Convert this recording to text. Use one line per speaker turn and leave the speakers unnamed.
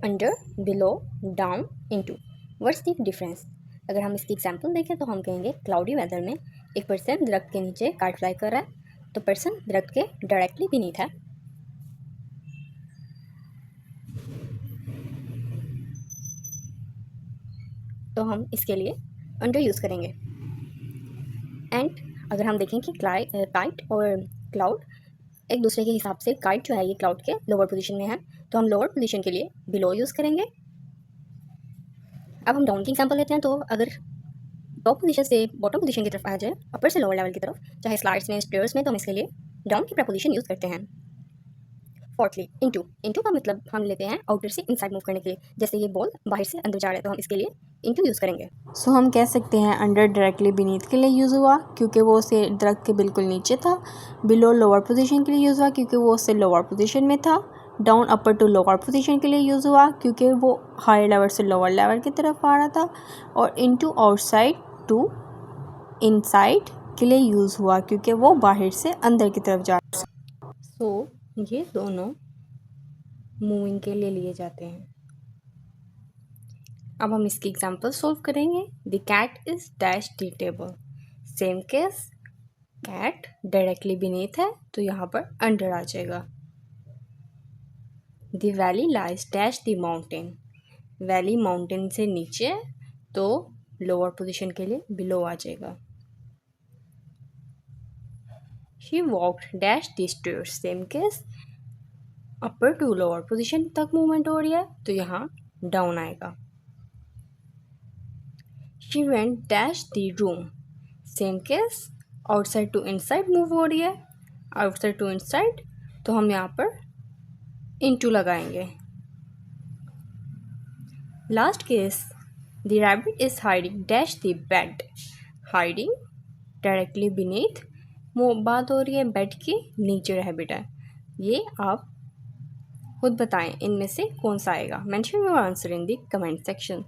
Under, below, down, into, what's the difference? अगर हम इसकी एग्जांपल देखें तो हम कहेंगे क्लाउडी वेदर में एक पर्सन दरख्त के नीचे काइट फ्लाई कर रहा है, तो पर्सन दरख्त के डायरेक्टली बीनीथ है। तो हम इसके लिए अंडर यूज़ करेंगे। एंड अगर हम देखें कि काइट और क्लाउड एक दूसरे के हिसाब से, काइट जो है ये क्लाउड के लोअर पोजीशन में है, तो हम लोअर पोजीशन के लिए बिलो यूज़ करेंगे। अब हम डाउन की एग्जांपल लेते हैं, तो अगर टॉप पोजीशन से बॉटम पोजीशन की तरफ आ जाए, अपर से लोअर लेवल की तरफ, चाहे स्लाइड्स में, स्टेयर्स में, तो हम इसके लिए डाउन की प्रपोजिशन यूज़ करते हैं। Fourthly, into. इनटू का मतलब हम लेते हैं आउटर से इनसाइड मूव करने के लिए, जैसे ये बॉल बाहर से अंदर जा रहा है, तो हम इसके लिए इनटू यूज़ करेंगे।
सो हम कह सकते हैं अंडर डायरेक्टली बीनीथ के लिए यूज़ हुआ क्योंकि वो उससे दरख्त के बिल्कुल नीचे था। बिलो लोअर पोजीशन के लिए यूज़ हुआ क्योंकि वो उससे लोअर पोजीशन में था। Down upper to lower position के लिए यूज़ हुआ क्योंकि वो हायर लेवल से लोअर लेवल की तरफ आ रहा था। और इनटू आउटसाइड टू इनसाइड के लिए यूज़ हुआ क्योंकि वो बाहर से अंदर की तरफ जा रहा था।
सो ये दोनों मूविंग के लिए लिए जाते हैं। अब हम इसकी एग्जांपल सॉल्व करेंगे। The cat is dash the table. Same case, cat directly beneath है, तो यहाँ पर अंडर आ जाएगा। The valley lies dash the mountain. Valley mountain से नीचे है, तो लोअर पोजीशन के लिए बिलो आ जाएगा। She walked dash the stairs. Same case, upper to lower position तक मूवमेंट हो रही है, तो यहाँ डाउन आएगा। She went dash the room. Same case, outside to inside move हो रही है, आउटसाइड टू इनसाइड, तो हम यहाँ पर इनटू लगाएंगे। Last case, the rabbit is hiding dash the bed. Hiding directly beneath बात हो रही है, बेड की नीचे रैबिट है। ये आप खुद बताएं इनमें से कौन सा आएगा। Mention your answer in the comment section.